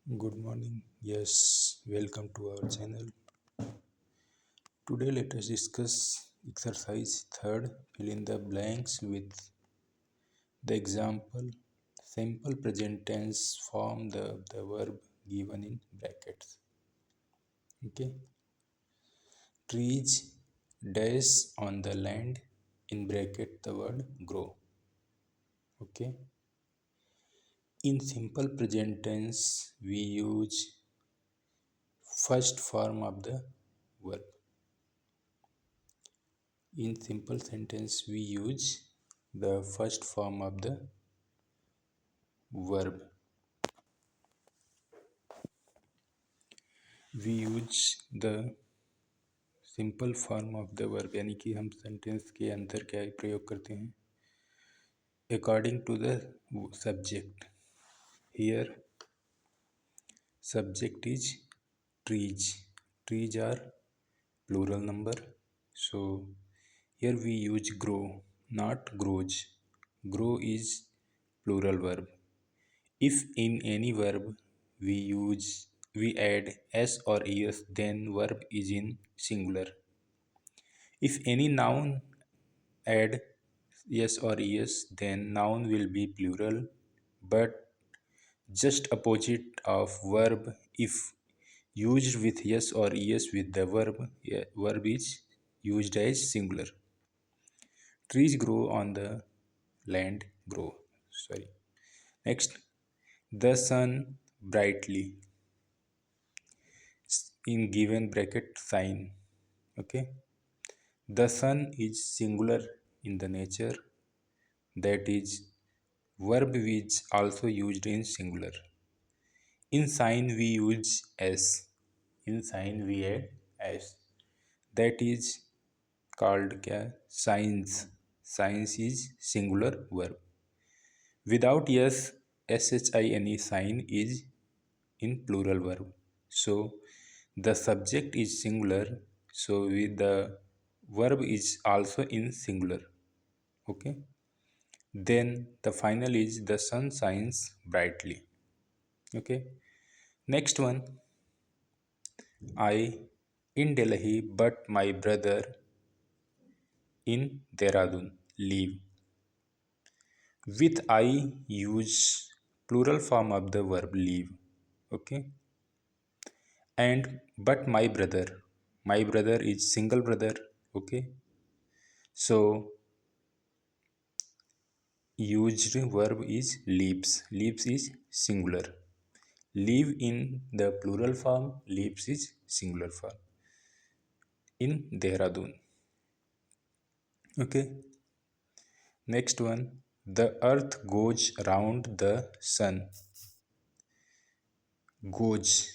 Good morning. Yes, welcome to our channel. Today let us discuss exercise third. Fill in the blanks with the example. Simple present tense form the verb given in brackets. Okay. Trees dash on the land in bracket the word grow. Okay. In simple present tense we use first form of the verb. In simple sentence, we use the first form of the verb. We use the simple form of the verb यानी कि हम sentence के अंदर क्या प्रयोग करते हैं according to the subject. Here subject is trees. Trees are plural number. So here we use grow, not grows. Grow is plural verb. If in any verb we add s or es, then verb is in singular. If any noun add s or es, then noun will be plural, but just opposite of verb. If used with yes or es with the verb, verb is used as singular. Trees grow on the land. Grow. Sorry. Next, the sun brightly in given bracket sign. Okay, the sun is singular in the nature, that is verb is also used in singular. In sign we use s. In sign we add s, that is called kya signs. Signs is singular verb. Without yes, shine sign is in plural verb. So the subject is singular, so with the verb is also in singular. Okay, then the final is the sun shines brightly. Okay, next one, I in Delhi but my brother in Dehradun live. With I use plural form of the verb live. Okay, and but my brother is single brother. Okay, so used verb is lives. Lives is singular. Live in the plural form, lives is singular form in Dehradun. Okay, next one, the earth goes around the sun. Goes,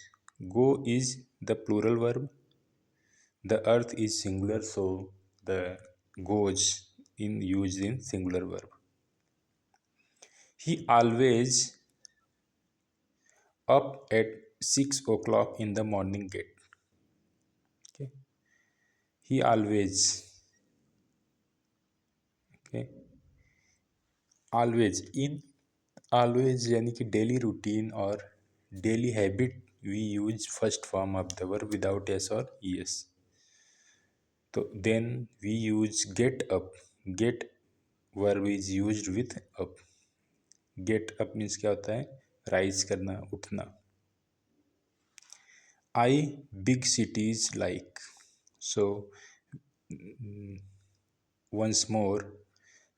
go is the plural verb, the earth is singular, so the goes in used in singular verb. He always up at 6 o'clock in the morning get. Okay, he always. Okay, always in always यानी कि daily routine और daily habit we use first form of the verb without S और ES. तो then we use get up. Get verb is used with up. Get up means क्या होता है, rise करना, उठना. I big cities like. So once more,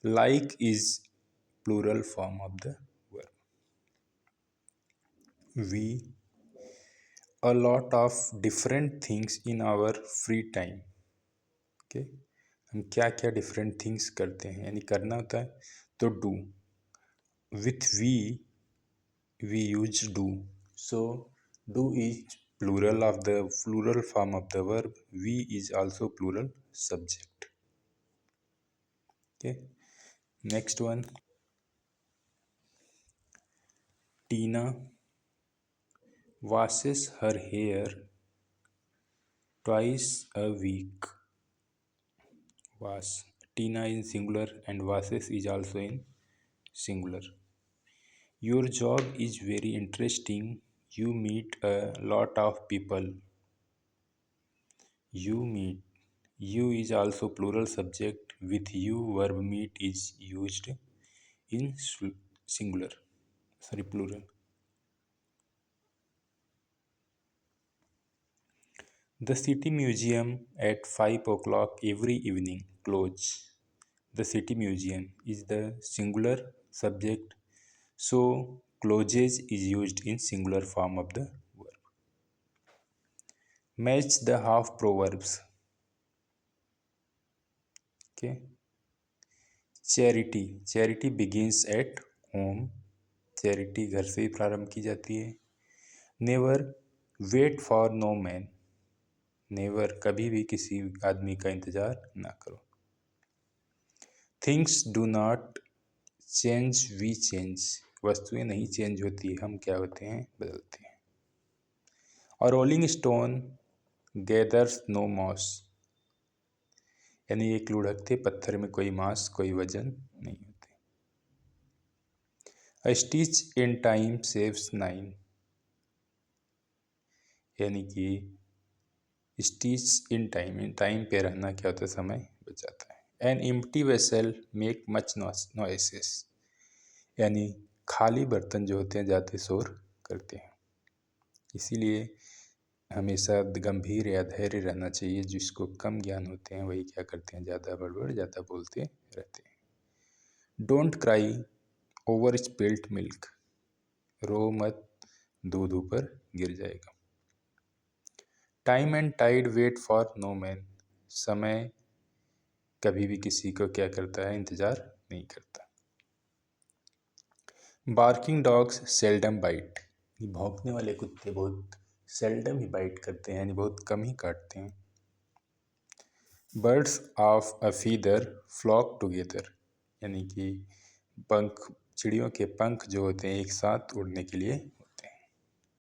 like is plural form of the verb. We a lot of different things in our free time. Okay, हम क्या क्या different things करते हैं, यानी करना होता है तो do. With we use do. So do is plural form of the verb. We is also plural subject. Okay, next one, Tina washes her hair twice a week. Wash, Tina in singular and washes is also in singular. Your job is very interesting. You meet a lot of people. You meet. You is also plural subject. With you, verb meet is used in singular. Sorry, plural. The City Museum at 5 o'clock every evening close. The City Museum is the singular subject, so closes is used in singular form of the verb. Match the half proverbs. Okay. Charity begins at home. Charity घर से ही प्रारंभ की जाती है। Never wait for no man. Never कभी भी किसी आदमी का इंतजार ना करो। Things do not change we change. वस्तुएं नहीं चेंज होती, हम क्या होते हैं, बदलते हैं। और rolling stone gathers no moss. यानी एक लुढ़कते पत्थर में कोई मांस, कोई वजन नहीं होते। अ स्टिच इन टाइम सेव्स 9। यानी कि स्टिच इन टाइम पे रहना क्या होता है, समय बचाता है। An empty vessel make much noises. यानी खाली बर्तन जो होते हैं ज़्यादा शोर करते हैं। इसीलिए हमेशा गंभीर या धैर्य रहना चाहिए। जिसको कम ज्ञान होते हैं वही क्या करते हैं, ज़्यादा बड़बड़ ज़्यादा बोलते रहते हैं। Don't cry over spilt milk. रो मत, दूध ऊपर गिर जाएगा। Time and tide wait for no man. समय कभी भी किसी को क्या करता है, इंतजार नहीं करता। Barking dogs seldom bite. भौंकने वाले कुत्ते बहुत सेल्डम ही बाइट करते हैं, यानी बहुत कम ही काटते हैं। Birds of a feather flock together. यानी कि पंख, चिड़ियों के पंख जो होते हैं एक साथ उड़ने के लिए